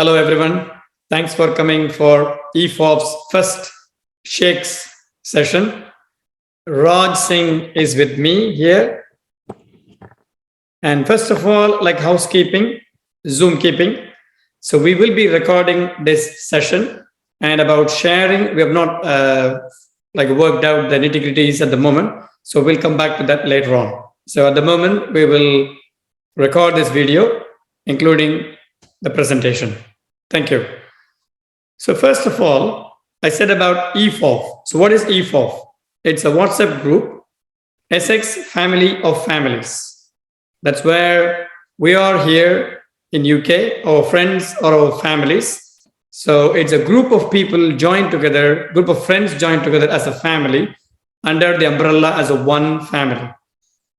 Hello, everyone. Thanks for coming for EFOP's first Shakes session. Raj Singh is with me here. And first of all, like housekeeping, Zoom keeping. So we will be recording this session, and about sharing, we have not worked out the nitty-gritties at the moment. So we'll come back to that later on. So at the moment, we will record this video, including the presentation. Thank you. So first of all, I said about EFOP. So what is EFOP? It's a WhatsApp group, Essex Family of Families. That's where we are here in UK, our friends or our families. So it's a group of people joined together, group of friends joined together as a family under the umbrella as a one family.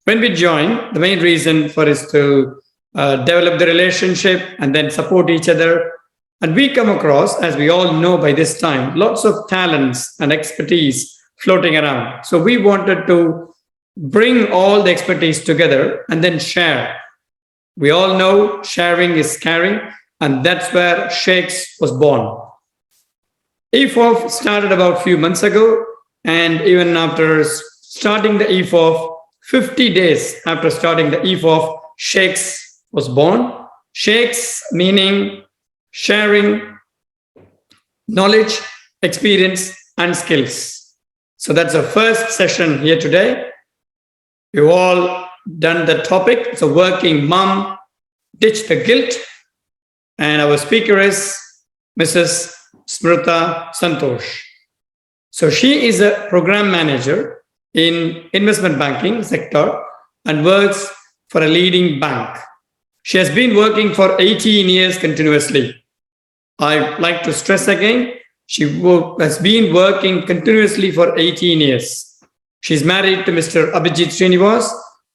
When we join, the main reason for is to develop the relationship and then support each other. And we come across, as we all know by this time, lots of talents and expertise floating around. So we wanted to bring all the expertise together and then share. We all know sharing is caring, and that's where Shakes was born. EFOP started about a few months ago, and even after starting the EFOP, 50 days after starting the EFOP, Shakes was born. Shakes meaning sharing knowledge, experience, and skills. So that's the first session here today. We've all done the topic. It's a working mom, ditch the guilt. And our speaker is Mrs.Smrutha Santhosh. So she is a program manager in investment banking sector and works for a leading bank. She has been working for 18 years continuously. I'd like to stress again, she has been working continuously for 18 years. She's married to Mr. Abhijith Srinivas,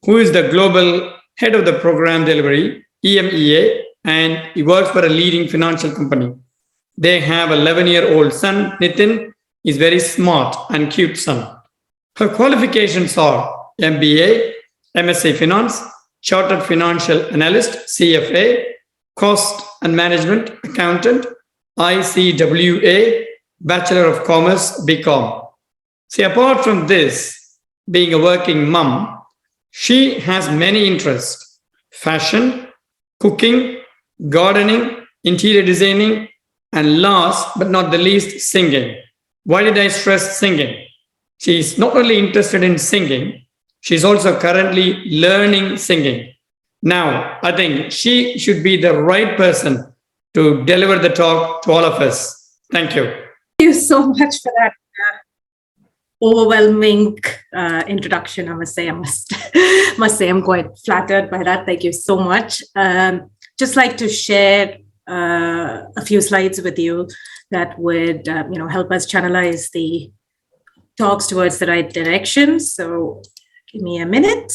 who is the global head of the program delivery, EMEA, and he works for a leading financial company. They have an 11-year-old son, Nitin. He's very smart and cute son. Her qualifications are MBA, MSc Finance, Chartered Financial Analyst, CFA, Cost and Management Accountant, ICWAI, Bachelor of Commerce, BCom. See, apart from this, being a working mom, she has many interests: fashion, cooking, gardening, interior designing, and last but not the least, singing. Why did I stress singing? She's not only interested in singing, she's also currently learning singing. Now, I think she should be the right person to deliver the talk to all of us. Thank you. Thank you so much for that overwhelming introduction. I must say I'm quite flattered by that. Thank you so much. Just like to share a few slides with you that would help us channelize the talks towards the right direction. So give me a minute.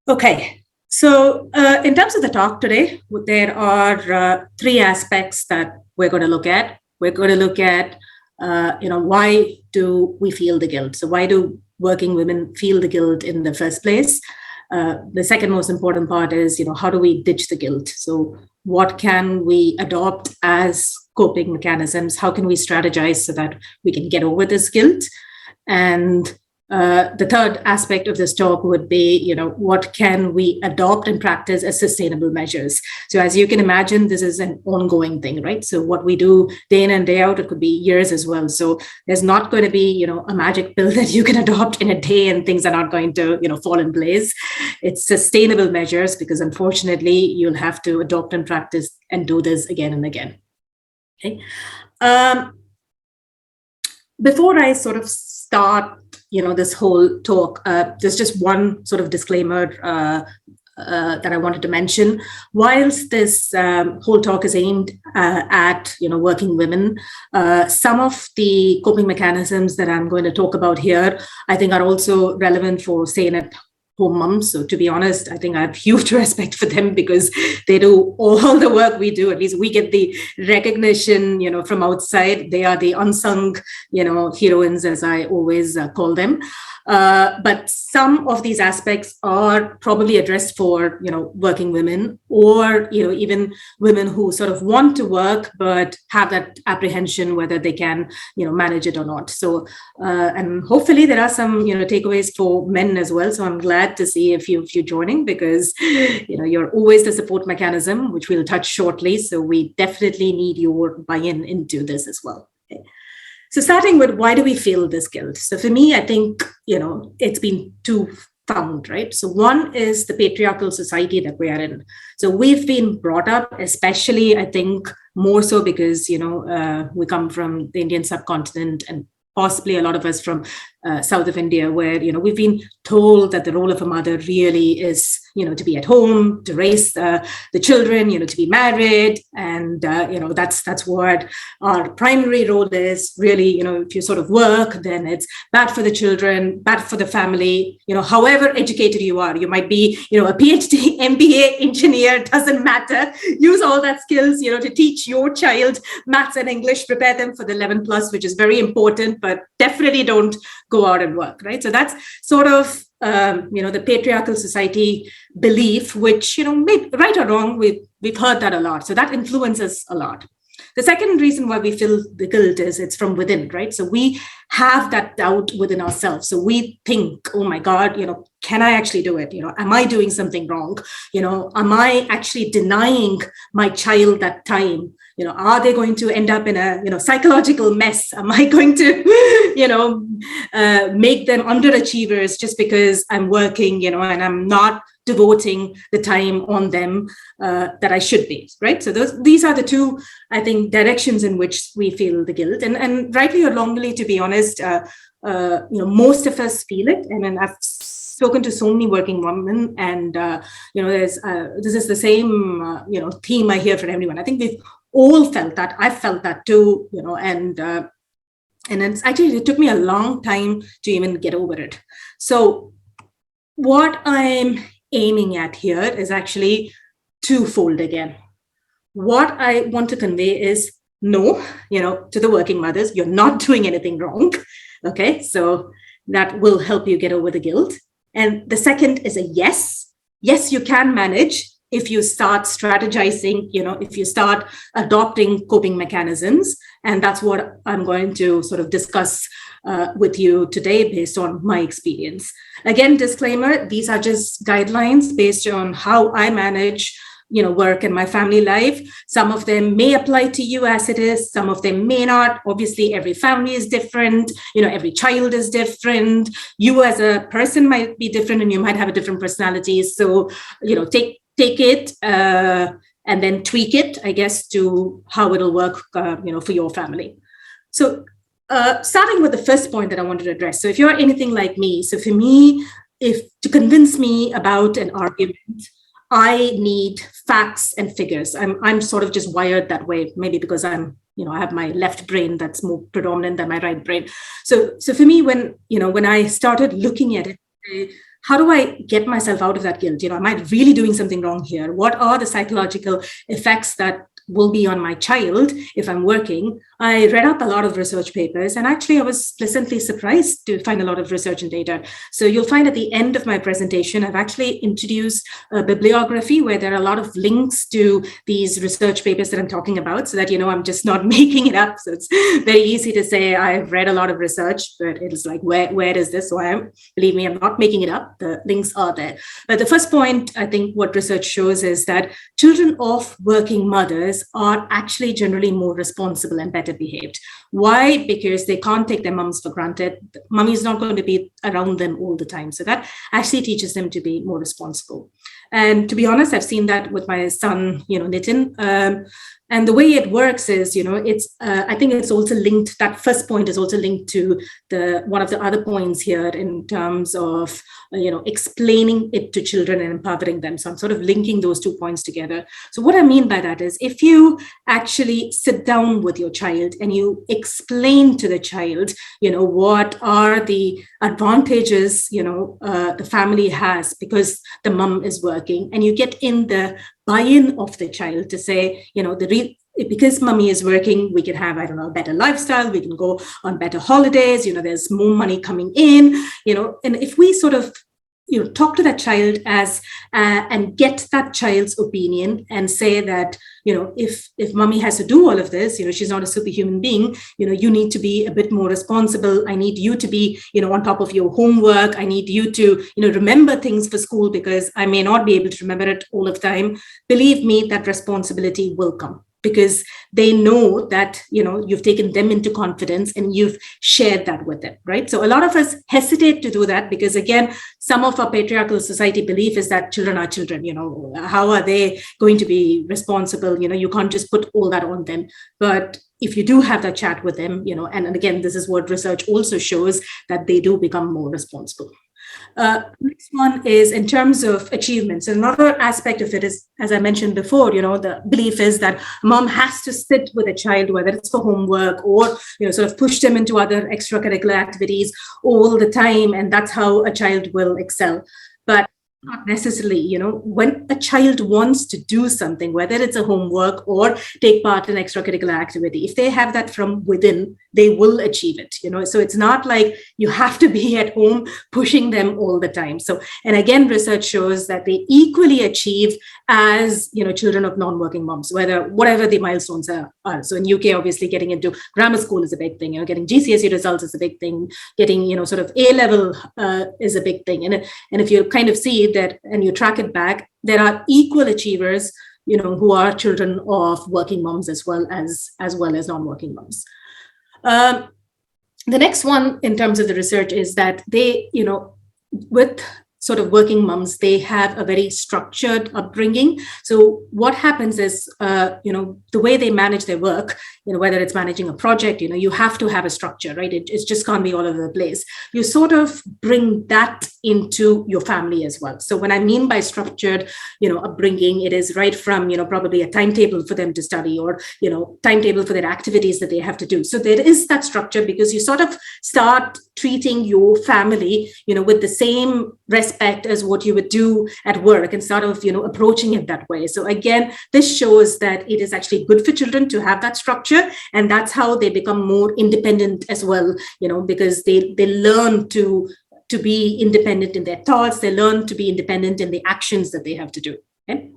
Okay, so in terms of the talk today, there are three aspects that we're going to look at. We're going to look at, why do we feel the guilt? So why do working women feel the guilt in the first place? The second most important part is, how do we ditch the guilt? So what can we adopt as coping mechanisms? How can we strategize so that we can get over this guilt? And the third aspect of this talk would be, what can we adopt and practice as sustainable measures? So as you can imagine, this is an ongoing thing, right? So what we do day in and day out, it could be years as well. So there's not going to be, a magic pill that you can adopt in a day and things are not going to, fall in place. It's sustainable measures because unfortunately, you'll have to adopt and practice and do this again and again. Okay. Before I sort of start, this whole talk, there's just one sort of disclaimer that I wanted to mention. Whilst this whole talk is aimed at, working women, some of the coping mechanisms that I'm going to talk about here, I think are also relevant for, say, home moms. So to be honest, I think I have huge respect for them because they do all the work we do. At least we get the recognition, from outside. They are the unsung, heroines, as I always call them. But some of these aspects are probably addressed for, working women, or, even women who sort of want to work, but have that apprehension whether they can, manage it or not. So, and hopefully there are some, takeaways for men as well. So I'm glad to see if you're joining, because, you're always the support mechanism, which we'll touch shortly. So we definitely need your buy-in into this as well. Okay. So starting with, why do we feel this guilt? So for me, I think, it's been twofold, right? So one is the patriarchal society that we are in. So we've been brought up, especially, I think, more so because, we come from the Indian subcontinent, and possibly a lot of us from south of India, where, we've been told that the role of a mother really is, to be at home, to raise the children, to be married. And, that's what our primary role is. Really, if you sort of work, then it's bad for the children, bad for the family, however educated you are. You might be, a PhD, MBA, engineer, doesn't matter. Use all that skills, to teach your child maths and English, prepare them for the 11 plus, which is very important, but definitely don't go out and work, right? So that's sort of, the patriarchal society belief, which, right or wrong, we've heard that a lot. So that influences a lot. The second reason why we feel the guilt is it's from within, right? So we have that doubt within ourselves. So we think, oh my God, can I actually do it? Am I doing something wrong? Am I actually denying my child that time? Are they going to end up in a, psychological mess? Am I going to, make them underachievers just because I'm working, and I'm not devoting the time on them that I should be, right? So these are the two, I think, directions in which we feel the guilt. And rightly or wrongly, to be honest, most of us feel it. And I've spoken to so many working women, and there's this is the same theme I hear from everyone. I think we've all felt that. I've felt that too, and it's actually, it took me a long time to even get over it. So what I'm aiming at here is actually twofold again. What I want to convey is no, to the working mothers, you're not doing anything wrong. Okay, so that will help you get over the guilt. And the second is a yes. Yes, you can manage if you start strategizing, if you start adopting coping mechanisms. And that's what I'm going to sort of discuss with you today based on my experience. Again, disclaimer, these are just guidelines based on how I manage work and my family life. Some of them may apply to you as it is, some of them may not. Obviously, every family is different, every child is different. You as a person might be different, and you might have a different personality. So, take it and then tweak it, I guess, to how it'll work, for your family. So starting with the first point that I wanted to address. So if you're anything like me, so for me, if to convince me about an argument, I need facts and figures. I'm sort of just wired that way, maybe because I have my left brain that's more predominant than my right brain. So for me, when I started looking at it, how do I get myself out of that guilt? Am I really doing something wrong here? What are the psychological effects that will be on my child if I'm working? I read up a lot of research papers, and actually I was pleasantly surprised to find a lot of research and data. So you'll find at the end of my presentation, I've actually introduced a bibliography where there are a lot of links to these research papers that I'm talking about, so that, I'm just not making it up. So it's very easy to say I've read a lot of research, but it is like, where is this? So believe me, I'm not making it up. The links are there. But the first point, I think what research shows is that children of working mothers are actually generally more responsible and better behaved. Why? Because they can't take their mums for granted. Mummy is not going to be around them all the time. So that actually teaches them to be more responsible. And to be honest, I've seen that with my son, Nitin. And the way it works is, it's. I think it's also linked. That first point is also linked to one of the other points here in terms of explaining it to children and empowering them. So I'm sort of linking those 2 points together. So what I mean by that is, if you actually sit down with your child and you explain to the child, what are the advantages, the family has because the mom is working, and you get in the buy-in of the child to say, because mommy is working, we can have, a better lifestyle, we can go on better holidays, there's more money coming in, and if we sort of talk to that child and get that child's opinion and say that, if mommy has to do all of this, she's not a superhuman being, you need to be a bit more responsible. I need you to be, on top of your homework. I need you to, remember things for school because I may not be able to remember it all of the time. Believe me, that responsibility will come, because they know that, you've taken them into confidence and you've shared that with them, right? So a lot of us hesitate to do that because, again, some of our patriarchal society belief is that children are children, how are they going to be responsible? You can't just put all that on them. But if you do have that chat with them, and again, this is what research also shows, that they do become more responsible. Next one is in terms of achievements. Another aspect of it is, as I mentioned before, the belief is that mom has to sit with a child, whether it's for homework or, sort of push them into other extracurricular activities all the time. And that's how a child will excel. But not necessarily, when a child wants to do something, whether it's a homework or take part in extracurricular activity, if they have that from within, they will achieve it, so it's not like you have to be at home pushing them all the time. So, and again, research shows that they equally achieve as, children of non-working moms, whatever the milestones are. So in UK, obviously getting into grammar school is a big thing, getting GCSE results is a big thing, getting, sort of A-level is a big thing. And if you kind of see that and you track it back, there are equal achievers, who are children of working moms as well as non-working moms. The next one in terms of the research is that they, with sort of working moms, they have a very structured upbringing. So what happens is, the way they manage their work, whether it's managing a project, you have to have a structure, right? It just can't be all over the place. You sort of bring that into your family as well. So when I mean by structured, upbringing, it is right from, probably a timetable for them to study or, timetable for their activities that they have to do. So there is that structure because you sort of start treating your family, with the same respect as what you would do at work and sort of, approaching it that way. So again, this shows that it is actually good for children to have that structure. And that's how they become more independent as well, because they learn to be independent in their thoughts. They learn to be independent in the actions that they have to do. Okay?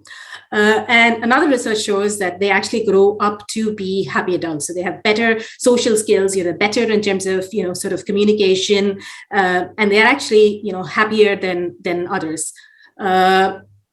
And another research shows that they actually grow up to be happy adults. So they have better social skills, better in terms of, sort of communication, and they're actually, happier than others.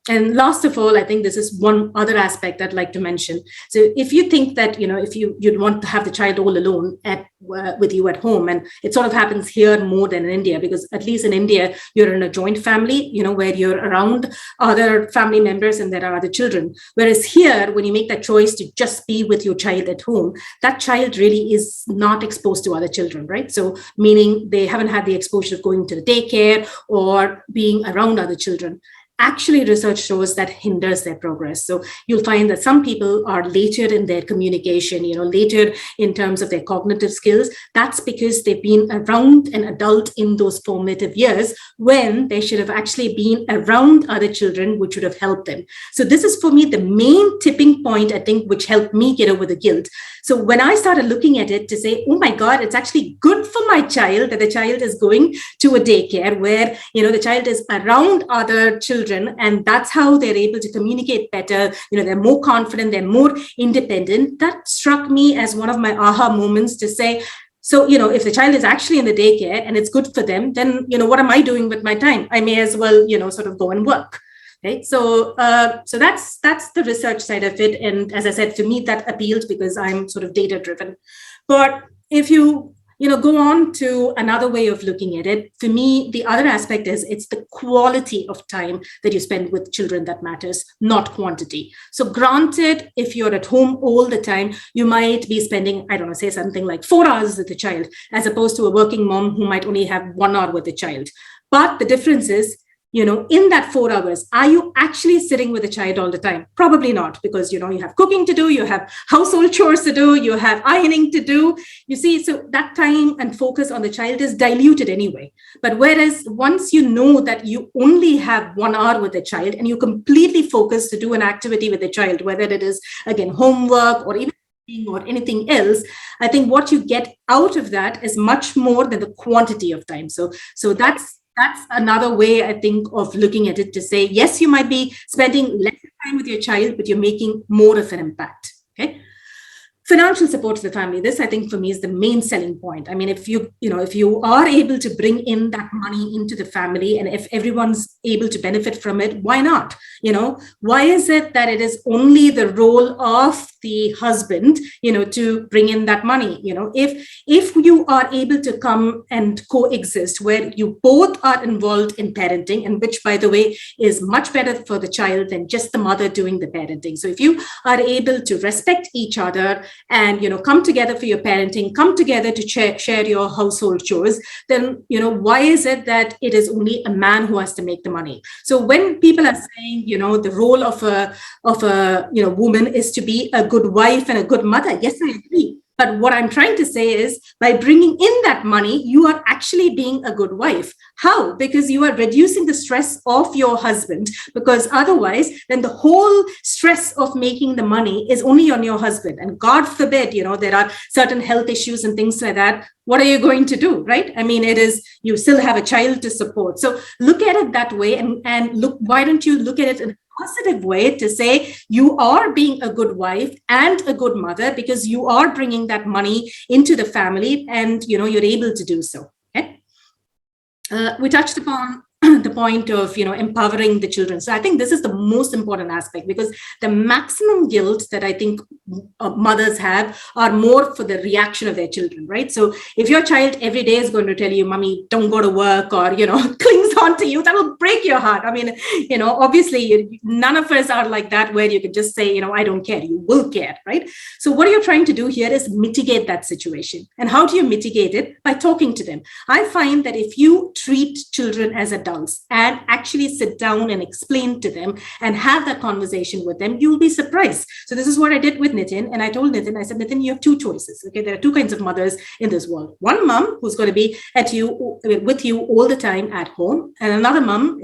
And last of all, I think this is one other aspect I'd like to mention. So if you think that, if you'd want to have the child all alone with you at home, and it sort of happens here more than in India, because at least in India, you're in a joint family, where you're around other family members and there are other children. Whereas here, when you make that choice to just be with your child at home, that child really is not exposed to other children, right? So meaning they haven't had the exposure of going to the daycare or being around other children. Actually, research shows that hinders their progress. So you'll find that some people are later in their communication, later in terms of their cognitive skills. That's because they've been around an adult in those formative years when they should have actually been around other children, which would have helped them. So this is, for me, the main tipping point, I think, which helped me get over the guilt. So when I started looking at it to say, oh my God, it's actually good for my child that the child is going to a daycare where, the child is around other children, and that's how they're able to communicate better. They're more confident, they're more independent. That struck me as one of my aha moments to say, so, if the child is actually in the daycare and it's good for them, then, what am I doing with my time? I may as well, sort of go and work. Okay, so that's the research side of it. And as I said, to me, that appealed because I'm sort of data driven. But if you go on to another way of looking at it. For me, the other aspect is it's the quality of time that you spend with children that matters, not quantity. So granted, if you're at home all the time, you might be spending, I don't know, say something like 4 hours with the child, as opposed to a working mom who might only have 1 hour with the child. But the difference is, in that 4 hours, are you actually sitting with the child all the time? Probably not, because, you have cooking to do, you have household chores to do, you have ironing to do. You see, so that time and focus on the child is diluted anyway. But whereas once you know that you only have 1 hour with the child and you completely focus to do an activity with the child, whether it is, again, homework or even or anything else, I think what you get out of that is much more than the quantity of time. So that's another way, I think, of looking at it, to say, yes, you might be spending less time with your child, but you're making more of an impact. Okay. Financial support to the family. This, I think, for me is the main selling point. I mean, if you are able to bring in that money into the family, and if everyone's able to benefit from it, why not? Why is it that it is only the role of the husband, to bring in that money? If you are able to come and coexist, where you both are involved in parenting, and which, by the way, is much better for the child than just the mother doing the parenting. So if you are able to respect each other and come together for your parenting, come together to share your household chores, then why is it that it is only a man who has to make the money? So when people are saying the role of a woman is to be a good wife and a good mother, yes, I agree. But what I'm trying to say is, by bringing in that money, you are actually being a good wife. How? Because you are reducing the stress of your husband, because otherwise, then the whole stress of making the money is only on your husband. And God forbid, there are certain health issues and things like that. What are you going to do, right? I mean, you still have a child to support. So look at it that way, and look, why don't you look at it in a positive way, to say you are being a good wife and a good mother, because you are bringing that money into the family, and you're able to do so. Okay. We touched upon the point of empowering the children. So I think this is the most important aspect, because the maximum guilt that I think mothers have are more for the reaction of their children, right? So if your child every day is going to tell you, "Mommy, don't go to work," or clings on to you, that will break your heart. I mean, obviously none of us are like that, where you can just say, "I don't care." You will care, right? So what you're trying to do here is mitigate that situation. And how do you mitigate it? By talking to them. I find that if you treat children as adults and actually sit down and explain to them and have that conversation with them, you'll be surprised. So this is what I did with Nitin. And I told Nitin, I said, "Nitin, you have two choices. Okay, there are two kinds of mothers in this world. One mom who's going to be with you all the time at home, and another mom,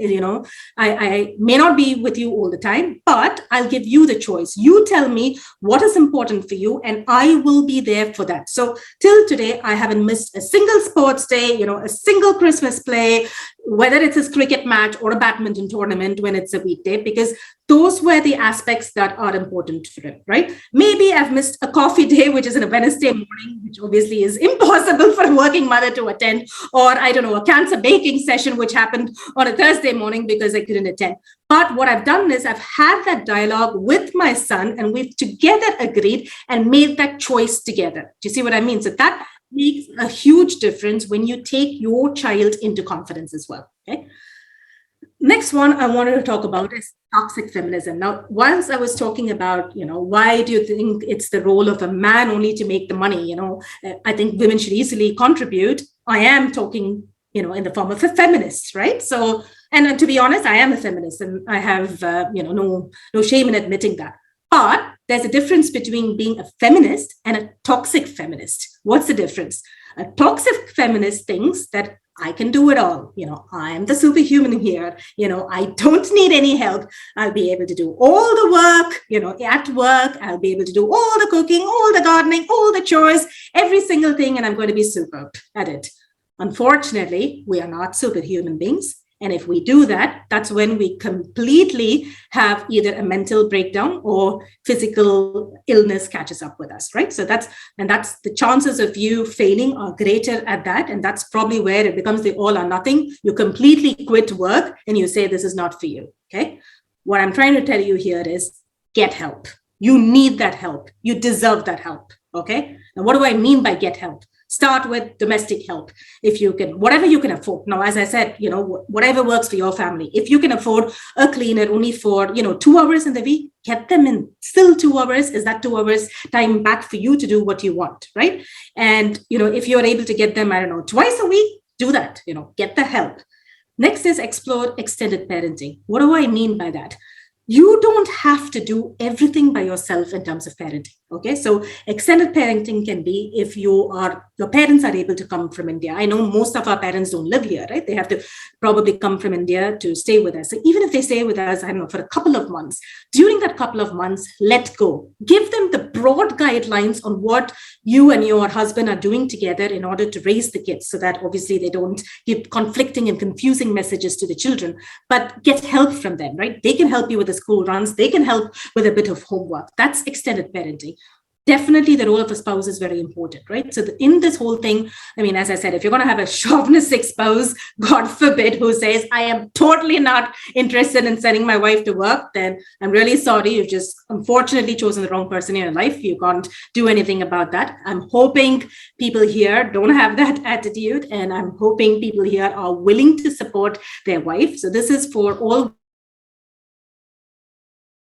I may not be with you all the time, but I'll give you the choice. You tell me what is important for you, and I will be there for that." So till today, I haven't missed a single sports day, a single Christmas play, whether it's a cricket match or a badminton tournament when it's a weekday, because those were the aspects that are important for him, right? Maybe I've missed a coffee day, which is on a Wednesday morning, which obviously is impossible for a working mother to attend, or I don't know, a cancer baking session, which happened on a Thursday morning because I couldn't attend. But what I've done is I've had that dialogue with my son, and we've together agreed and made that choice together. Do you see what I mean? So that makes a huge difference when you take your child into confidence as well. Okay. Next one I wanted to talk about is toxic feminism. Now, whilst I was talking about, why do you think it's the role of a man only to make the money? I think women should easily contribute. I am talking, in the form of a feminist, right? So, and to be honest, I am a feminist, and I have, no shame in admitting that. But there's a difference between being a feminist and a toxic feminist. What's the difference? A toxic feminist thinks that I can do it all. I am the superhuman here. I don't need any help. I'll be able to do all the work, at work. I'll be able to do all the cooking, all the gardening, all the chores, every single thing, and I'm going to be superb at it. Unfortunately, we are not superhuman beings. And if we do that, that's when we completely have either a mental breakdown or physical illness catches up with us, right? So that's the chances of you failing are greater at that. And that's probably where it becomes the all or nothing. You completely quit work and you say, this is not for you, okay? What I'm trying to tell you here is get help. You need that help. You deserve that help, okay? Now, what do I mean by get help? Start with domestic help. If you can, whatever you can afford. Now, as I said, whatever works for your family. If you can afford a cleaner only for, 2 hours in the week, get them in. Still 2 hours, is that 2 hours time back for you to do what you want, right? And, if you're able to get them, I don't know, twice a week, do that, get the help. Next is explore extended parenting. What do I mean by that? You don't have to do everything by yourself in terms of parenting. Okay, so extended parenting can be if your parents are able to come from India. I know most of our parents don't live here, right? They have to probably come from India to stay with us. So even if they stay with us, I don't know, for a couple of months, during that couple of months, let go. Give them the broad guidelines on what you and your husband are doing together in order to raise the kids, so that obviously they don't give conflicting and confusing messages to the children, but get help from them, right? They can help you with the school runs. They can help with a bit of homework. That's extended parenting. Definitely the role of a spouse is very important, right? So in this whole thing, I mean, as I said, if you're going to have a chauvinistic spouse, God forbid, who says, I am totally not interested in sending my wife to work, then I'm really sorry. You've just unfortunately chosen the wrong person in your life. You can't do anything about that. I'm hoping people here don't have that attitude, and I'm hoping people here are willing to support their wife. So this is for all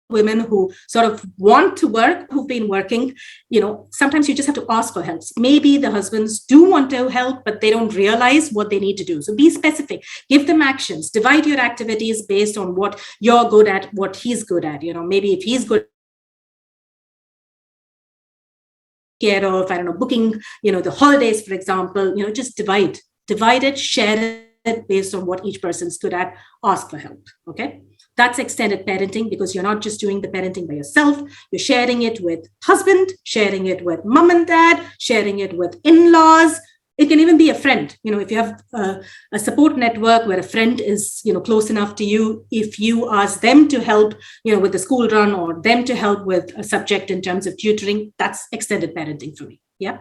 women who sort of want to work, who've been working. Sometimes you just have to ask for help. Maybe the husbands do want to help, but they don't realize what they need to do. So be specific, give them actions, divide your activities based on what you're good at, what he's good at. Maybe if he's good care of, I don't know, booking, the holidays, for example, just divide it, share it based on what each person's good at, ask for help. Okay. That's extended parenting, because you're not just doing the parenting by yourself. You're sharing it with husband, sharing it with mom and dad, sharing it with in-laws. It can even be a friend. If you have a support network where a friend is, close enough to you, if you ask them to help, with the school run, or them to help with a subject in terms of tutoring, that's extended parenting for me. Yeah.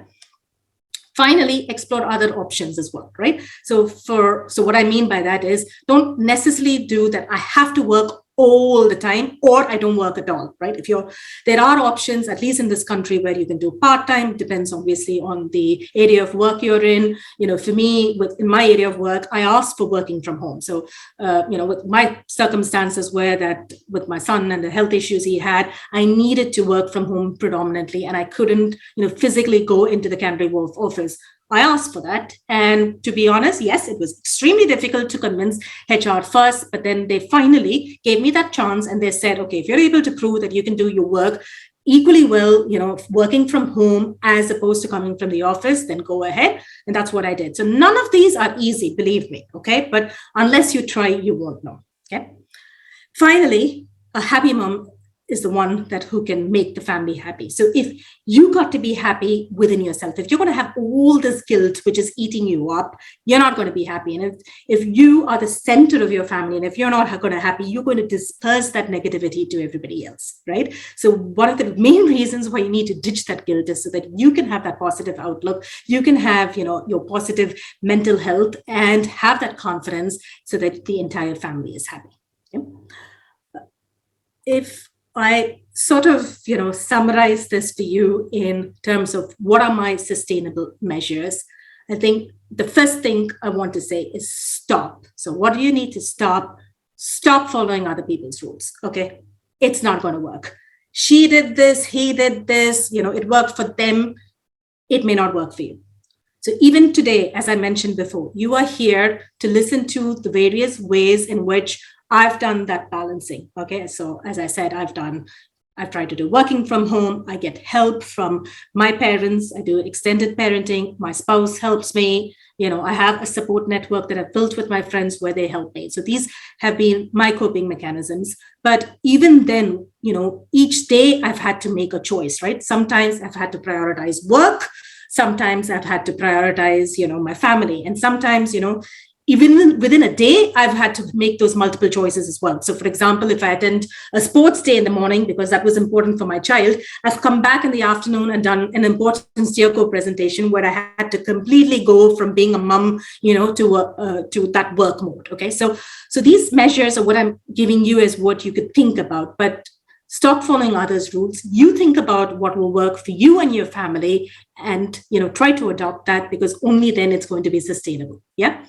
Finally, explore other options as well, right? So what I mean by that is, don't necessarily do that. I have to work all the time, or I don't work at all, right? There are options, at least in this country, where you can do part-time. Depends obviously on the area of work you're in. For me, in my area of work, I asked for working from home. So, with my circumstances where that with my son and the health issues he had, I needed to work from home predominantly, and I couldn't, physically go into the Canary Wharf office. I asked for that. And to be honest, yes, it was extremely difficult to convince HR first, but then they finally gave me that chance, and they said, okay, if you're able to prove that you can do your work equally well, working from home as opposed to coming from the office, then go ahead. And that's what I did. So none of these are easy, believe me. Okay. But unless you try, you won't know. Okay. Finally, a happy mom is the one who can make the family happy. So if you got to be happy within yourself, if you're going to have all this guilt, which is eating you up, you're not going to be happy. And if you are the center of your family, and if you're not going to happy, you're going to disperse that negativity to everybody else, right? So one of the main reasons why you need to ditch that guilt is so that you can have that positive outlook. You can have, your positive mental health and have that confidence so that the entire family is happy. Okay? If I sort of, summarize this for you in terms of what are my sustainable measures, I think the first thing I want to say is stop. So what do you need to stop? Stop following other people's rules. Okay. It's not going to work. She did this, he did this, it worked for them. It may not work for you. So even today, as I mentioned before, you are here to listen to the various ways in which I've done that balancing. Okay. So as I said, I've tried to do working from home. I get help from my parents. I do extended parenting. My spouse helps me. I have a support network that I've built with my friends where they help me. So these have been my coping mechanisms. But even then, each day I've had to make a choice, right? Sometimes I've had to prioritize work. Sometimes I've had to prioritize, my family. And sometimes, even within a day, I've had to make those multiple choices as well. So for example, if I attend a sports day in the morning, because that was important for my child, I've come back in the afternoon and done an important SteerCo presentation where I had to completely go from being a mom, to that work mode. Okay. So these measures are what I'm giving you as what you could think about. But Stop following others' rules. You think about what will work for you and your family, and try to adopt that, because only then it's going to be sustainable. Yeah.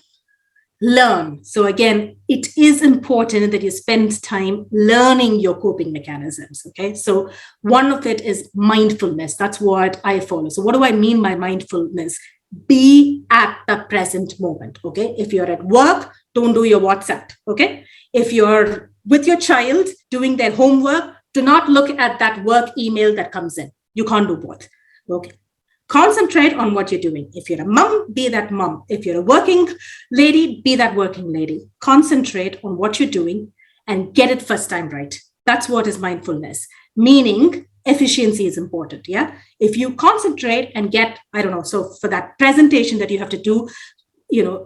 Learn. So again, it is important that you spend time learning your coping mechanisms. Okay. So one of it is mindfulness. That's what I follow. So what do I mean by mindfulness? Be at the present moment. Okay. If you're at work, don't do your WhatsApp. Okay. If you're with your child doing their homework, do not look at that work email that comes in. You can't do both. Okay. Concentrate on what you're doing. If you're a mom, be that mom. If you're a working lady, be that working lady. Concentrate on what you're doing and get it first time right. That's what is mindfulness. Meaning, efficiency is important. Yeah. If you concentrate and get, so for that presentation that you have to do,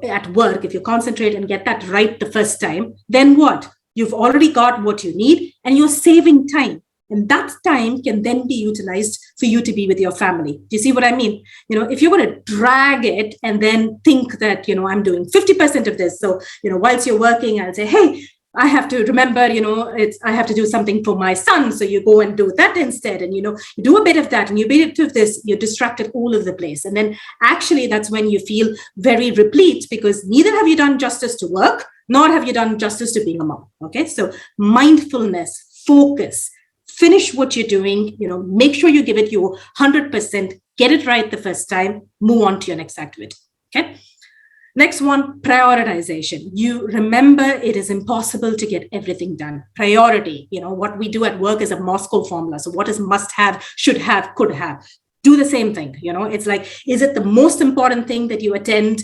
at work, if you concentrate and get that right the first time, then what? You've already got what you need and you're saving time. And that time can then be utilized for you to be with your family. Do you see what I mean? If you're going to drag it and then think that, I'm doing 50% of this. So, whilst you're working, I'll say, hey, I have to remember, I have to do something for my son. So you go and do that instead. And, you do a bit of that and you bit of this, you're distracted all over the place. And then actually that's when you feel very replete, because neither have you done justice to work, nor have you done justice to being a mom. Okay. So mindfulness, focus, finish what you're doing, make sure you give it your 100%, get it right the first time, move on to your next activity. Okay. Next one, prioritization. You remember it is impossible to get everything done. Priority, what we do at work is a Moscow formula. So what is must have, should have, could have. Do the same thing. It's like, is it the most important thing that you attend,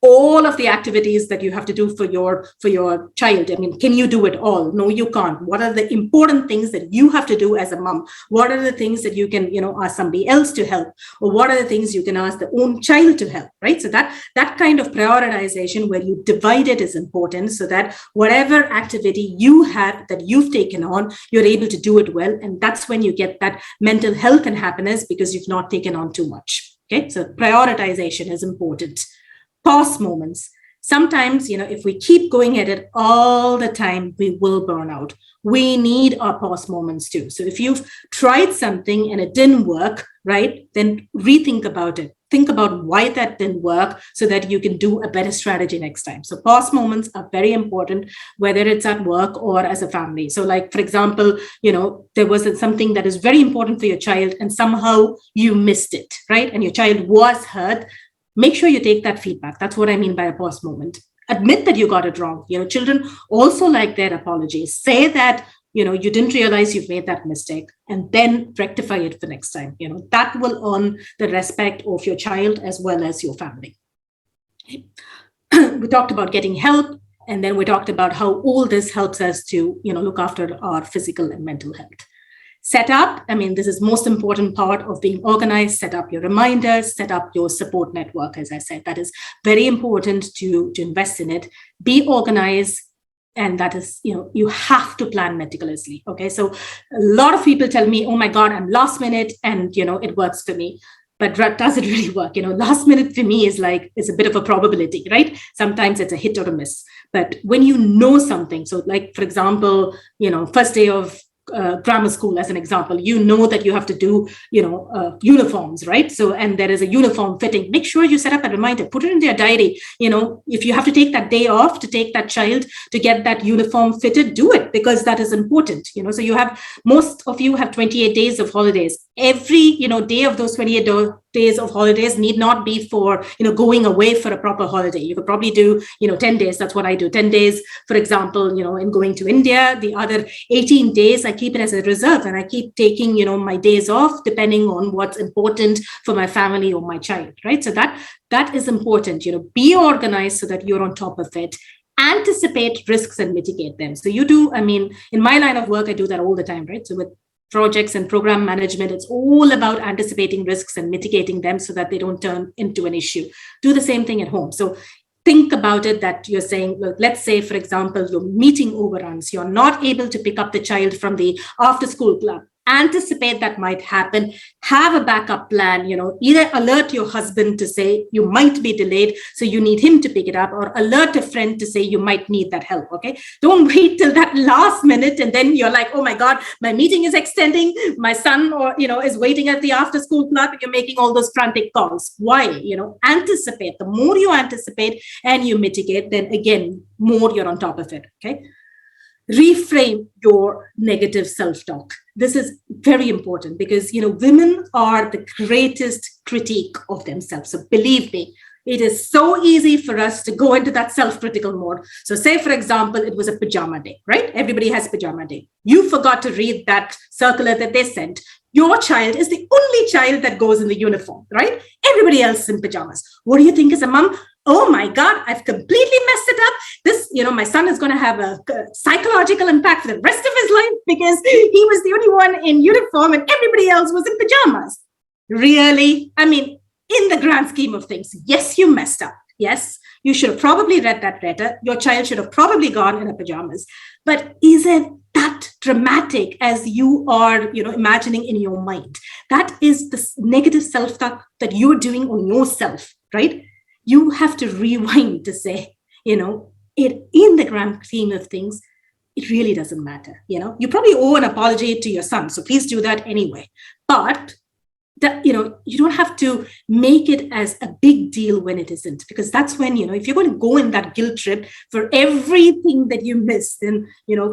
all of the activities that you have to do for your child? I mean, can you do it all? No, you can't. What are the important things that you have to do as a mom? What are the things that you can, ask somebody else to help? Or what are the things you can ask the own child to help, right? So that kind of prioritization where you divide it is important, so that whatever activity you have that you've taken on, you're able to do it well. And that's when you get that mental health and happiness, because you've not taken on too much. Okay, so prioritization is important. Pause moments. Sometimes, if we keep going at it all the time, we will burn out. We need our pause moments too. So if you've tried something and it didn't work, right, then rethink about it. Think about why that didn't work, so that you can do a better strategy next time. So pause moments are very important, whether it's at work or as a family. So like, for example, there was something that is very important for your child and somehow you missed it, right? And your child was hurt. Make sure you take that feedback. That's what I mean by a pause moment. Admit that you got it wrong. Children also like their apologies. Say that, you didn't realize you've made that mistake, and then rectify it for next time. That will earn the respect of your child as well as your family. We talked about getting help, and then we talked about how all this helps us to, look after our physical and mental health. Set up, this is most important part of being organized. Set up your reminders, set up your support network. As I said, that is very important to invest in it. Be organized. And that is, you have to plan meticulously. Okay. So a lot of people tell me, oh my God, I'm last minute and, it works for me. But does it really work? Last minute for me is a bit of a probability, right? Sometimes it's a hit or a miss. But when you know something, so like, for example, first day of grammar school as an example, that you have to do, uniforms, right? So, and there is a uniform fitting. Make sure you set up a reminder, put it in their diary. If you have to take that day off to take that child to get that uniform fitted, do it, because that is important. So most of you have 28 days of holidays. Every, day of those 28 days of holidays need not be for, going away for a proper holiday. You could probably do, 10 days. That's what I do. 10 days, for example, in going to India. The other 18 days, I keep it as a reserve, and I keep taking, my days off depending on what's important for my family or my child, right? So that is important. Be organized so that you're on top of it. Anticipate risks and mitigate them. So you do, in my line of work, I do that all the time, right? So with projects and program management, it's all about anticipating risks and mitigating them so that they don't turn into an issue. Do the same thing at home. So think about it that you're saying, well, let's say, for example, your meeting overruns. You're not able to pick up the child from the after school club. anticipate that might happen, have a backup plan, either alert your husband to say you might be delayed, so you need him to pick it up, or alert a friend to say you might need that help. Okay, don't wait till that last minute and then you're like, oh my God, my meeting is extending, my son or is waiting at the after school club, and you're making all those frantic calls. Why? Anticipate. The more you anticipate and you mitigate, then again, more you're on top of it. Okay. Reframe your negative self-talk. This is very important because, women are the greatest critique of themselves. So believe me, it is so easy for us to go into that self-critical mode. So say, for example, it was a pajama day, right? Everybody has pajama day. You forgot to read that circular that they sent. Your child is the only child that goes in the uniform, right? Everybody else is in pajamas. What do you think as a mom? Oh my God, I've completely messed it up. This, my son is going to have a psychological impact for the rest of his life because he was the only one in uniform and everybody else was in pajamas. Really? I mean, in the grand scheme of things, yes, you messed up. Yes, you should have probably read that letter. Your child should have probably gone in a pajamas. But is it that dramatic as you are, imagining in your mind? That is the negative self-talk that you're doing on yourself, right? You have to rewind to say, it in the grand scheme of things, it really doesn't matter. You probably owe an apology to your son, so please do that anyway. But that, you don't have to make it as a big deal when it isn't, because that's when, if you're going to go in that guilt trip for everything that you missed, then,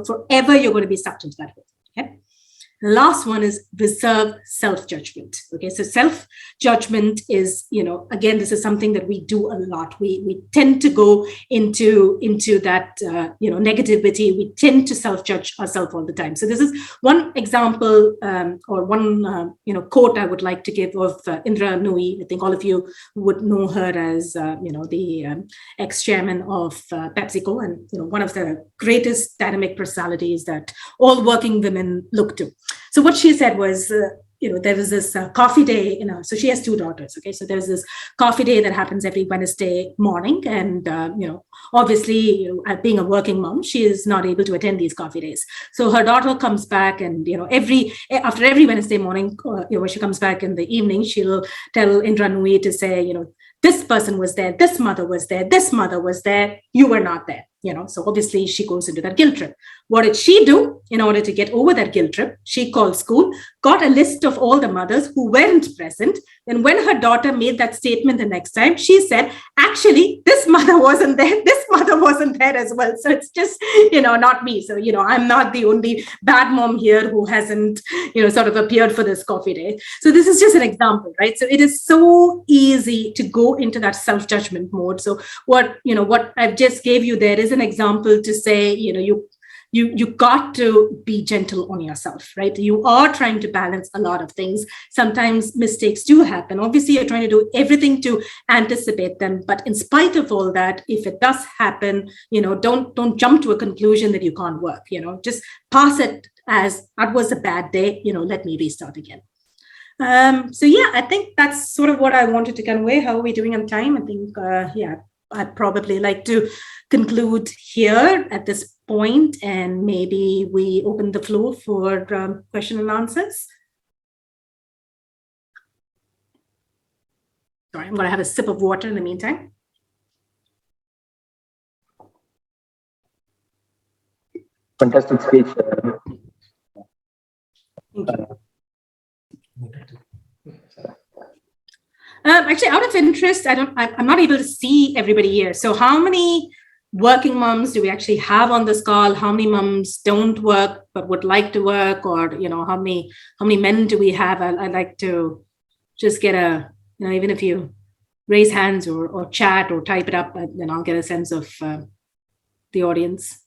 forever you're going to be sucked into that hole. Okay. The last one is reserve self-judgment. Okay, so self-judgment is, again, this is something that we do a lot. We tend to go into that, negativity. We tend to self-judge ourselves all the time. So this is one example or one, quote I would like to give of Indra Nooyi. I think all of you would know her as, the ex-chairman of PepsiCo and, one of the greatest dynamic personalities that all working women look to. So what she said was, there was this coffee day, so she has two daughters. Okay, so there's this coffee day that happens every Wednesday morning. And, obviously, being a working mom, she is not able to attend these coffee days. So her daughter comes back and, after every Wednesday morning, when she comes back in the evening, she'll tell Indra Nooyi to say, this person was there, this mother was there, this mother was there, you were not there. So obviously she goes into that guilt trip. What did she do in order to get over that guilt trip? She called school, got a list of all the mothers who weren't present. And when her daughter made that statement the next time, she said, actually, this mother wasn't there. This mother wasn't there as well. So it's just, not me. So, I'm not the only bad mom here who hasn't, sort of appeared for this coffee day. So this is just an example, right? So it is so easy to go into that self-judgment mode. So what I've just gave you there is an example to say, you got to be gentle on yourself, right? You are trying to balance a lot of things. Sometimes mistakes do happen. Obviously, you're trying to do everything to anticipate them. But in spite of all that, if it does happen, don't jump to a conclusion that you can't work. Just pass it as that was a bad day. Let me restart again. So yeah, I think that's sort of what I wanted to convey. How are we doing on time? I think I'd probably like to conclude here at this point, and maybe we open the floor for question and answers. Sorry, I'm going to have a sip of water in the meantime. Fantastic speech. Thank you. Actually, out of interest, I'm not able to see everybody here. So how many working moms do we actually have on this call? How many moms don't work but would like to work? Or, how many men do we have? I'd like to just get even if you raise hands or chat or type it up, then I'll get a sense of the audience.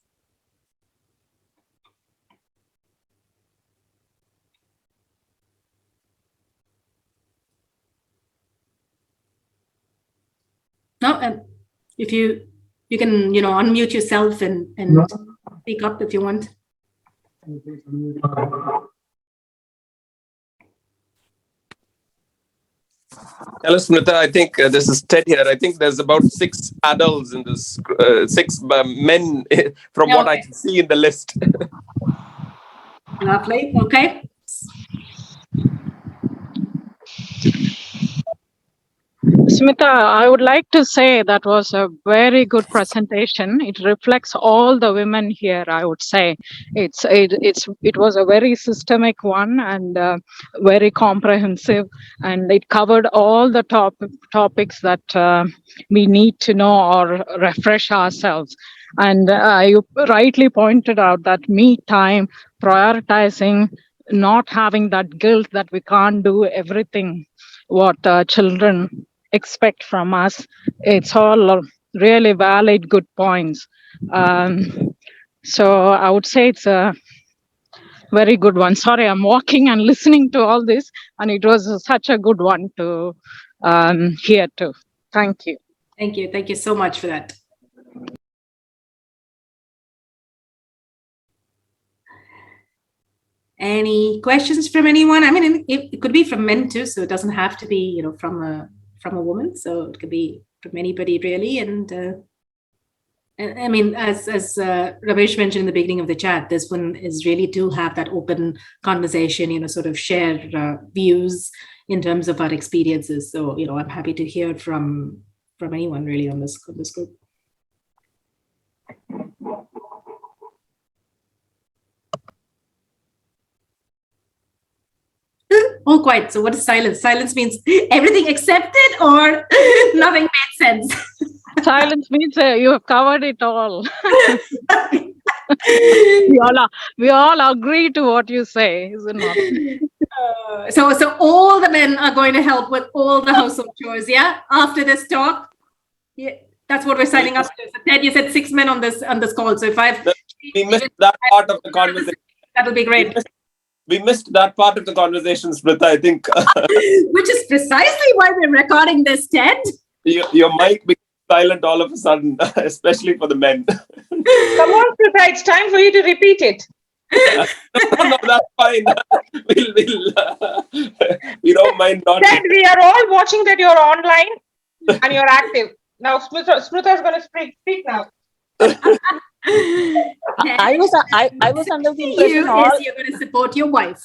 No, if you can, unmute yourself and speak up if you want. Hello, Smrutha. I think this is Ted here. I think there's about 6 adults in this, 6 men from what I can see in the list. Lovely. Okay. Smita, I would like to say that was a very good presentation. It reflects all the women here. I would say it was a very systemic one and very comprehensive, and it covered all the topics that we need to know or refresh ourselves. And you rightly pointed out that me time, prioritizing, not having that guilt that we can't do everything what children expect from us. It's all really valid, good points. So I would say it's a very good one. Sorry, I'm walking and listening to all this, and it was such a good one to hear too. Thank you. Thank you. Thank you so much for that. Any questions from anyone? I mean, it could be from men too, so it doesn't have to be, from a woman. So it could be from anybody really. And I mean, as Ramesh mentioned in the beginning of the chat, this one is really to have that open conversation, sort of share views in terms of our experiences. So, I'm happy to hear from anyone really on this group. All quiet. So what is silence? Silence means everything accepted or nothing made sense. Silence means you have covered it all. we all agree to what you say, isn't it? So all the men are going to help with all the household chores, yeah? After this talk, yeah, that's what we're signing up to. So Ted, you said 6 men on this call. So if we missed that part of the conversation. That'll be great. We missed that part of the conversation, Smrutha, I think. Which is precisely why we're recording this, Ted. Your mic became silent all of a sudden, especially for the men. Come on, Smrutha, it's time for you to repeat it. No, that's fine. We don't mind not. Ted, we are all watching that you're online and you're active. Now, Smrutha is going to speak now. I was under the impression you're going to support your wife,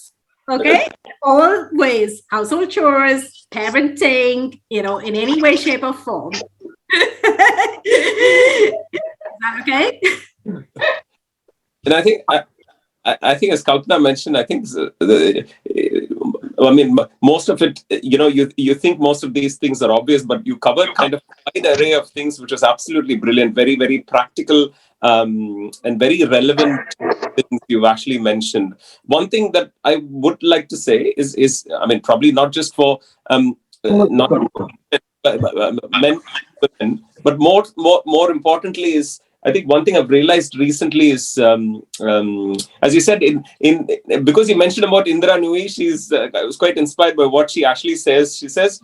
okay? Always household chores, parenting, in any way, shape, or form. Is that okay? And I think as Kalpana mentioned, I think most of it, you think most of these things are obvious, but you covered kind of a wide array of things, which was absolutely brilliant, very, very practical and very relevant things you've actually mentioned. One thing that I would like to say is probably not just for not men, but more importantly is, I think one thing I've realized recently is, as you said, because you mentioned about Indra Nui, I was quite inspired by what she actually says. She says,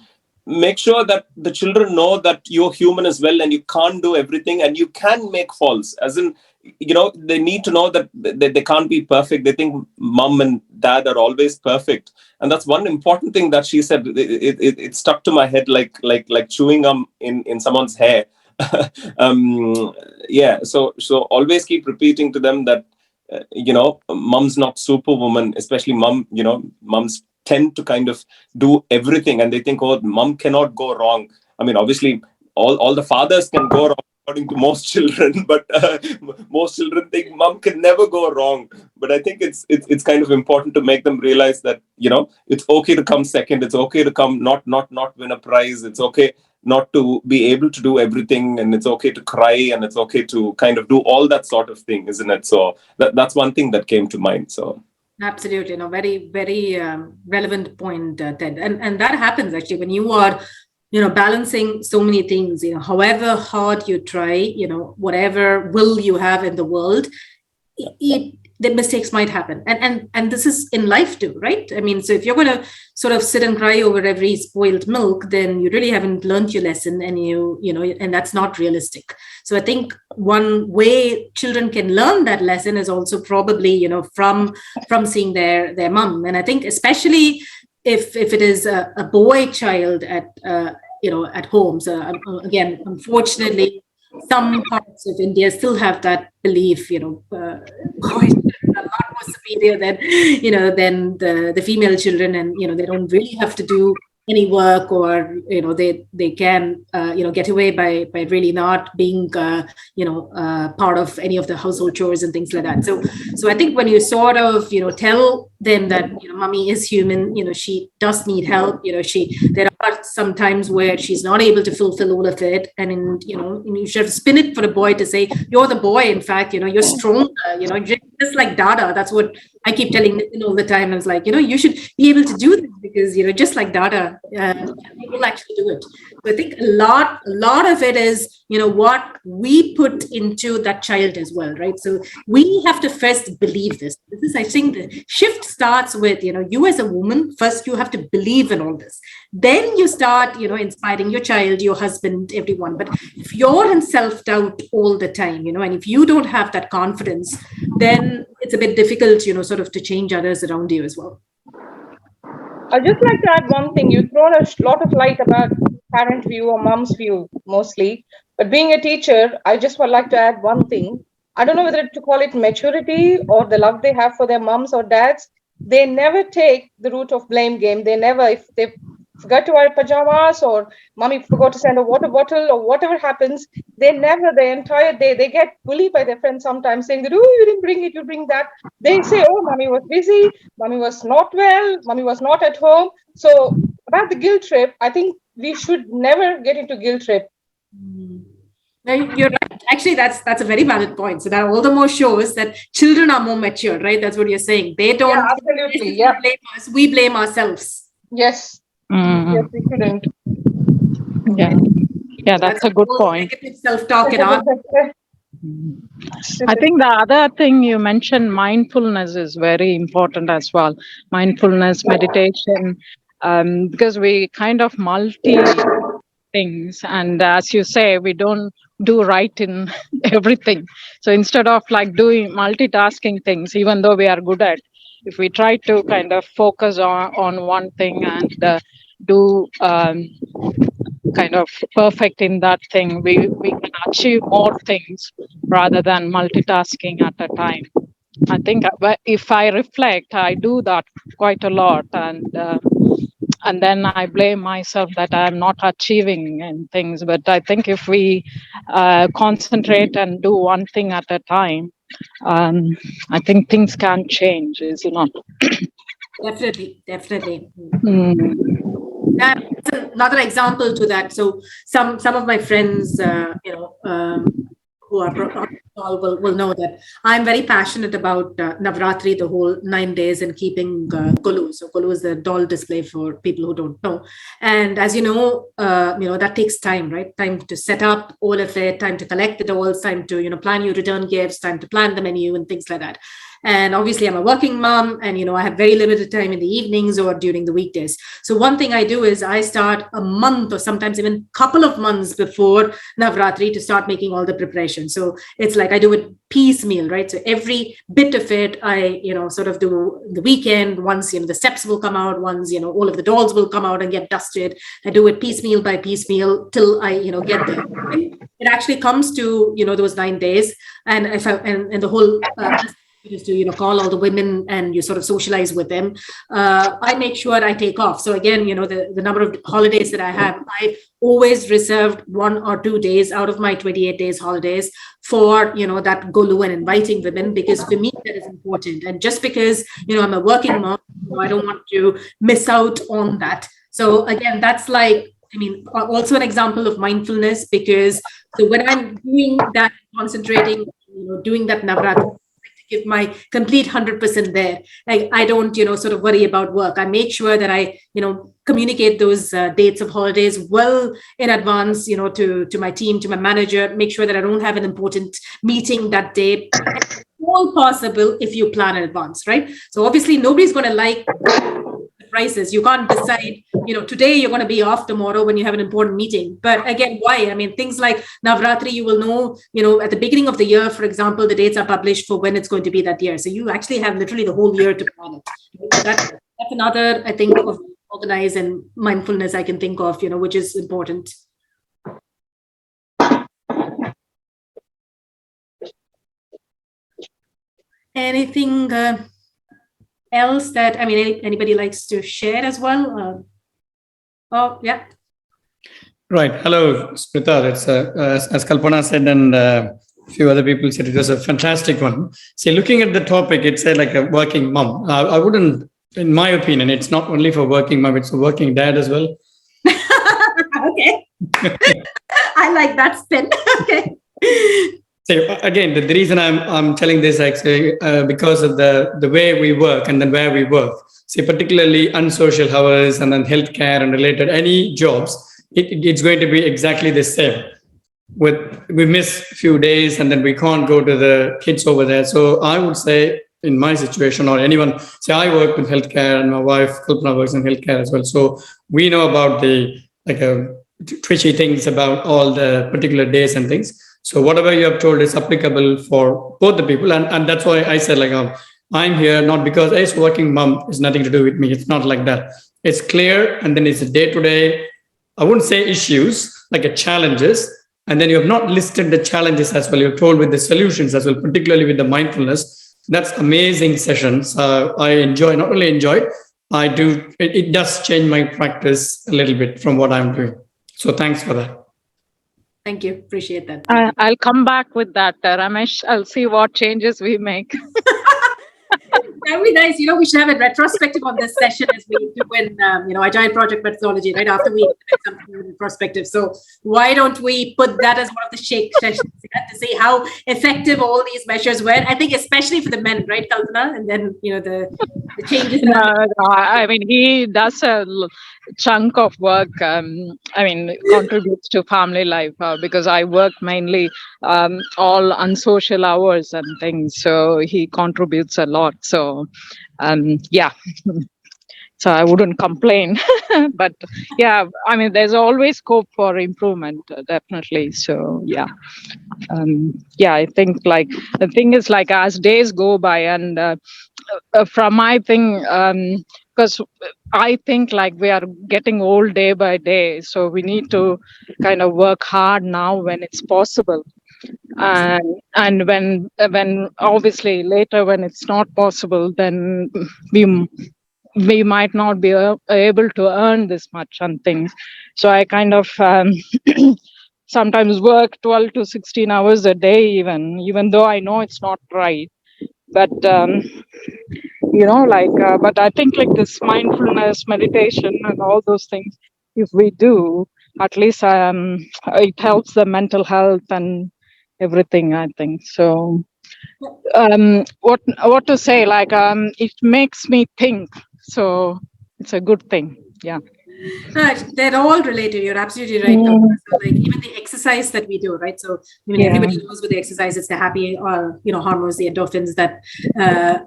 make sure that the children know that you're human as well and you can't do everything and you can make faults. As in, they need to know that they can't be perfect. They think mom and dad are always perfect. And that's one important thing that she said. It stuck to my head like chewing gum in someone's hair. So always keep repeating to them that mom's not superwoman, especially moms tend to kind of do everything and they think, oh, mom cannot go wrong. Obviously all the fathers can go wrong according to most children, but most children think mom can never go wrong. But I think it's kind of important to make them realize that it's okay to come second, it's okay to come not win a prize, it's okay not to be able to do everything, and it's okay to cry, and it's okay to kind of do all that sort of thing, isn't it? So that's one thing that came to mind. So absolutely, very, very relevant point, Ted. And that happens actually when you are, balancing so many things. However hard you try, whatever will you have in the world, the mistakes might happen, and this is in life too, right? So if you're going to sort of sit and cry over every spoiled milk, then you really haven't learned your lesson, and and that's not realistic. So I think one way children can learn that lesson is also probably from seeing their mom. And I think especially if it is a boy child at home. So again, unfortunately, some parts of India still have that belief, boys are a lot more superior than the female children, and they don't really have to do any work, or they can get away by really not being part of any of the household chores and things like that. So I think when you sort of tell them that mommy is human, she does need help, there are some times where she's not able to fulfill all of it, and you should spin it for a boy to say, you're the boy, in fact, you're stronger, just like Dada. That's what I keep telling Nitin all the time. I was like, you should be able to do this, because just like Dada, you will actually do it. So I think a lot of it is what we put into that child as well, right? So we have to first believe this. This is, I think, the shift starts with you as a woman. First, you have to believe in all this. Then you start inspiring your child, your husband, everyone. But if you're in self-doubt all the time, and if you don't have that confidence, then it's a bit difficult, sort of to change others around you as well. I'd just like to add one thing. You've thrown a lot of light about parent view or mom's view mostly. But being a teacher, I just would like to add one thing. I don't know whether to call it maturity or the love they have for their moms or dads. They never take the route of blame game. They never, if they forgot to wear pajamas or mommy forgot to send a water bottle or whatever happens, they never, the entire day, they get bullied by their friends sometimes saying that, oh, you didn't bring it, you bring that. They say, oh, mommy was busy, mommy was not well, mommy was not at home. So about the guilt trip, I think we should never get into guilt trip. No, you're right. Actually, that's a very valid point. So that all the more shows that children are more mature, right? That's what you're saying. They don't absolutely. blame us, we blame ourselves. Yes. Yes, we shouldn't. Yeah, that's a good point. Negative self-talk in our I think the other thing you mentioned, mindfulness, is very important as well. Mindfulness, meditation, because we kind of multi things, and as you say, we don't do right in everything. So instead of like doing multitasking things, even though we are good at, if we try to kind of focus on one thing and do kind of perfect in that thing, we can achieve more things rather than multitasking at a time. I think if I reflect, I do that quite a lot, and then I blame myself that I'm not achieving and things. But I think if we concentrate and do one thing at a time, I think things can change, is it not? Definitely. That's another example to that. So some of my friends, who are will know that I'm very passionate about Navratri, the whole 9 days, and keeping Kolu. So Kolu is the doll display for people who don't know. And as you know, that takes time, right? Time to set up all of it, time to collect the dolls, time to plan your return gifts, time to plan the menu and things like that. And obviously, I'm a working mom, and I have very limited time in the evenings or during the weekdays. So one thing I do is I start a month or sometimes even a couple of months before Navratri to start making all the preparations. So it's like I do it piecemeal, right? So every bit of it, I sort of do the weekend. Once the steps will come out, once all of the dolls will come out and get dusted. I do it piecemeal by piecemeal till I get there. It actually comes to those 9 days, and if I and the whole. Is to call all the women and you sort of socialize with them. I make sure I take off. So again, the number of holidays that I have, I always reserved 1 or 2 days out of my 28 days holidays for that Golu and inviting women, because for me that is important. And just because I'm a working mom, I don't want to miss out on that. So again, that's like, also an example of mindfulness, because so when I'm doing that, concentrating, doing that Navratri, give my complete 100% there. I don't, sort of worry about work. I make sure that I, communicate those dates of holidays well in advance, to my team, to my manager, make sure that I don't have an important meeting that day. All possible if you plan in advance, right? So obviously nobody's going to like surprises. You can't decide, today you're going to be off, tomorrow when you have an important meeting. But again, why? Things like Navratri, you will know, at the beginning of the year, for example, the dates are published for when it's going to be that year. So you actually have literally the whole year to plan it. So that's another, I think, of organize and mindfulness I can think of, which is important. Anything else that anybody likes to share as well? Oh, yeah. Right. Hello, Smrutha. It's as Kalpana said, and a few other people said, it was a fantastic one. See, looking at the topic, it's like a working mom. I wouldn't, in my opinion, it's not only for working mom; it's a working dad as well. Okay. I like that spin. Okay. So again, the reason I'm telling this actually because of the way we work and then where we work. See, particularly unsocial hours and then healthcare and related any jobs, it's going to be exactly the same. We miss a few days and then we can't go to the kids over there. So I would say in my situation or anyone, say I work in healthcare and my wife Kalpana works in healthcare as well. So we know about the twitchy things about all the particular days and things. So whatever you have told is applicable for both the people. And that's why I said I'm here not because it's working mom is nothing to do with me. It's not like that. It's clear. And then it's a day-to-day, I wouldn't say issues, like a challenges. And then you have not listed the challenges as well. You've told with the solutions as well, particularly with the mindfulness. That's amazing sessions. I enjoy, not only enjoy, I do, it does change my practice a little bit from what I'm doing. So thanks for that. Thank you. Appreciate that. I'll come back with that, Ramesh. I'll see what changes we make. That would be nice. We should have a retrospective on this session as we do in, agile project methodology, right? After we implement something in retrospective. So why don't we put that as one of the shake sessions to see how effective all these measures were? I think especially for the men, right, Kalpana? And then, the changes. I mean, he does a chunk of work, contributes to family life because I work mainly all unsocial hours and things. So he contributes a lot. So, yeah. So I wouldn't complain. But yeah, I mean, there's always scope for improvement, definitely. So, yeah. I think the thing is as days go by and from my thing, because I think we are getting old day by day, so we need to kind of work hard now when it's possible, and when obviously later when it's not possible, then we might not be able to earn this much on things. So I kind of sometimes work 12 to 16 hours a day, even though I know it's not right. But but I think this mindfulness, meditation, and all those things, if we do, at least it helps the mental health and everything, I think. So what to say? It makes me think. So it's a good thing. Yeah. Right, they're all related. You're absolutely right. So even the exercise that we do, right? So everybody knows with the exercise, it's the happy hormones, the endorphins that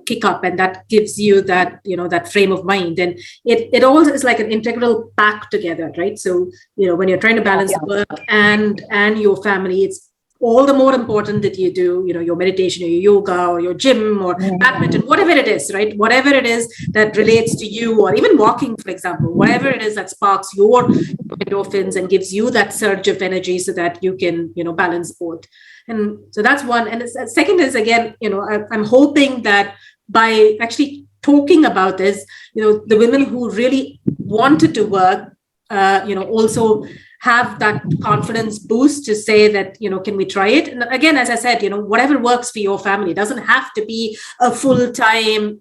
kick up, and that gives you that that frame of mind, and it all is like an integral pack together, right? So when you're trying to balance work and your family, it's all the more important that you do, your meditation or your yoga or your gym or badminton, whatever it is, right? Whatever it is that relates to you, or even walking, for example, whatever it is that sparks your endorphins and gives you that surge of energy so that you can, balance both. And so that's one. And the second is, again, I'm hoping that by actually talking about this, the women who really wanted to work, also have that confidence boost to say that, can we try it? And again, as I said, whatever works for your family. It doesn't have to be a full-time,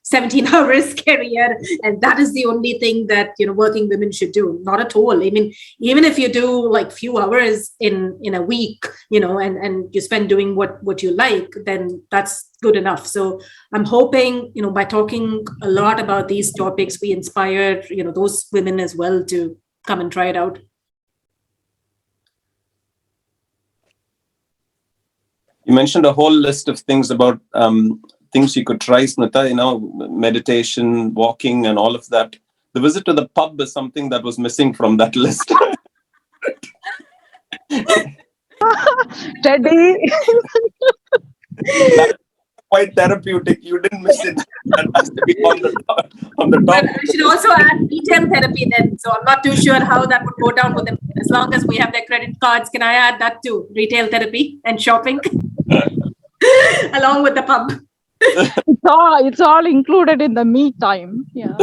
17 hours career. And that is the only thing that, working women should do. Not at all. I mean, even if you do few hours in a week, and you spend doing what you like, then that's good enough. So I'm hoping, by talking a lot about these topics, we inspire, those women as well to come and try it out. You mentioned a whole list of things about things you could try, Smrutha, meditation, walking, and all of that. The visit to the pub is something that was missing from that list. Teddy. That's quite therapeutic. You didn't miss it. That has to be on the top. But I should also add retail therapy then. So I'm not too sure how that would go down with them. As long as we have their credit cards, can I add that too? Retail therapy and shopping along with the pub. It's all included in the me time. Yeah.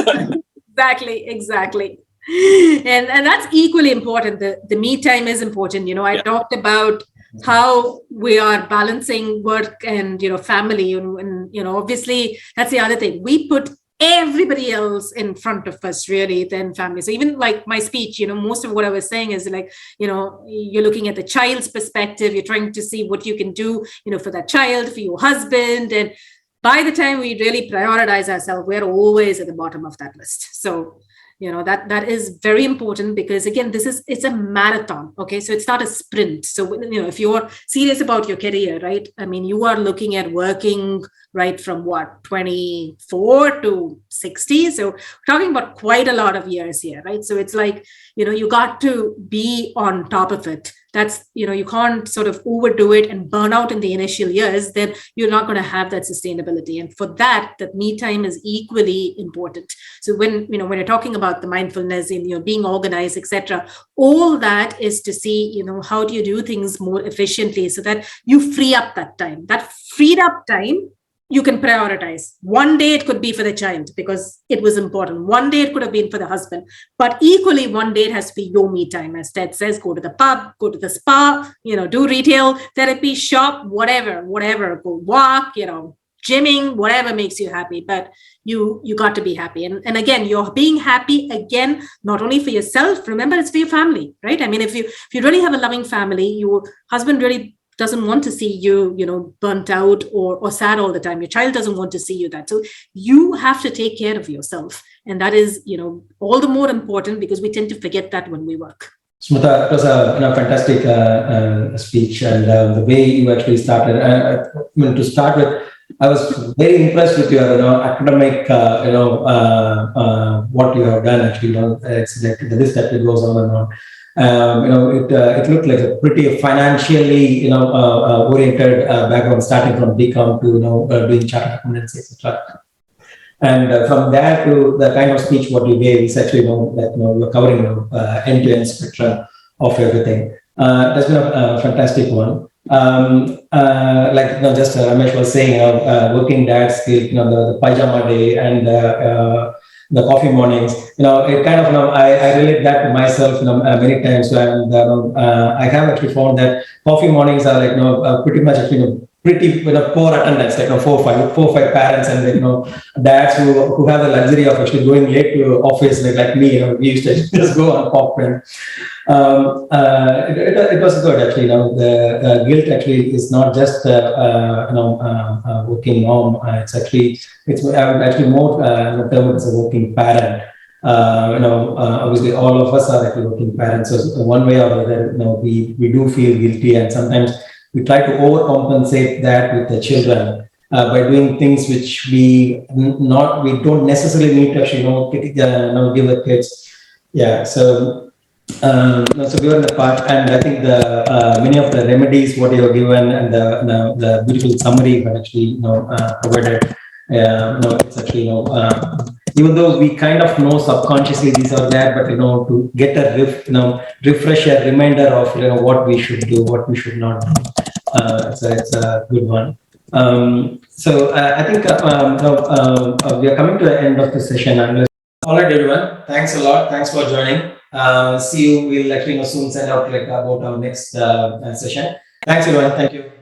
Exactly. and that's equally important. The me time is important. I talked about how we are balancing work and family, and obviously that's the other thing. We put everybody else in front of us really than family. So even like my speech, most of what I was saying is like, you're looking at the child's perspective, you're trying to see what you can do, for that child, for your husband. And by the time we really prioritize ourselves, we're always at the bottom of that list. So that is very important, because again, it's a marathon. Okay, so it's not a sprint. So if you're serious about your career, right, I mean, you are looking at working right from 24 to 60. So we're talking about quite a lot of years here, right? So it's like, you got to be on top of it. That's, you can't sort of overdo it and burn out in the initial years, then you're not going to have that sustainability. And for that me time is equally important. So when you're talking about the mindfulness and being organized, etc., all that is to see, how do you do things more efficiently so that you free up that time. That freed up time you can prioritize. One day it could be for the child because it was important. One day it could have been for the husband, but equally one day it has to be your me time. As Ted says, go to the pub, go to the spa, do retail, therapy, shop, whatever, go walk, gymming, whatever makes you happy, but you got to be happy. And again, you're being happy again, not only for yourself, remember it's for your family, right? I mean, if you really have a loving family, your husband really doesn't want to see you, burnt out or sad all the time. Your child doesn't want to see you that. So you have to take care of yourself. And that is, all the more important because we tend to forget that when we work. Smrutha, it was a fantastic speech, and the way you actually started. To start with, I was very impressed with your academic, what you have done. Actually, it's like the list that it goes on and on. It looked like a pretty financially, oriented background, starting from BCom to doing chartered accountancy, etc. And from there to the kind of speech what you gave is actually you're covering end-to-end spectrum of everything. That's been a fantastic one. Just Ramesh was saying, working dad's skill, the pajama day and the coffee mornings, it kind of, I relate that to myself, many times. And I have actually found that coffee mornings are like, pretty much actually, pretty poor attendance, like 4 or 5 parents and dads who have the luxury of actually going late to office, like me, we used to just go on popcorn. It was good actually. The guilt actually is not just working mom. It's I would actually more term it as a working parent. Obviously all of us are actually working parents. So one way or the other, we do feel guilty, and sometimes we try to overcompensate that with the children by doing things which we don't necessarily need to actually give the kids. Yeah. So given the part, and I think the many of the remedies what you have given and the beautiful summary that actually provided. It's actually even though we kind of know subconsciously these are there, but to get a refresher reminder of what we should do, what we should not do. So it's a good one. I think we are coming to the end of the session. All right, everyone. Thanks a lot. Thanks for joining. See you. We'll actually soon send out about our next session. Thanks, everyone. Thank you.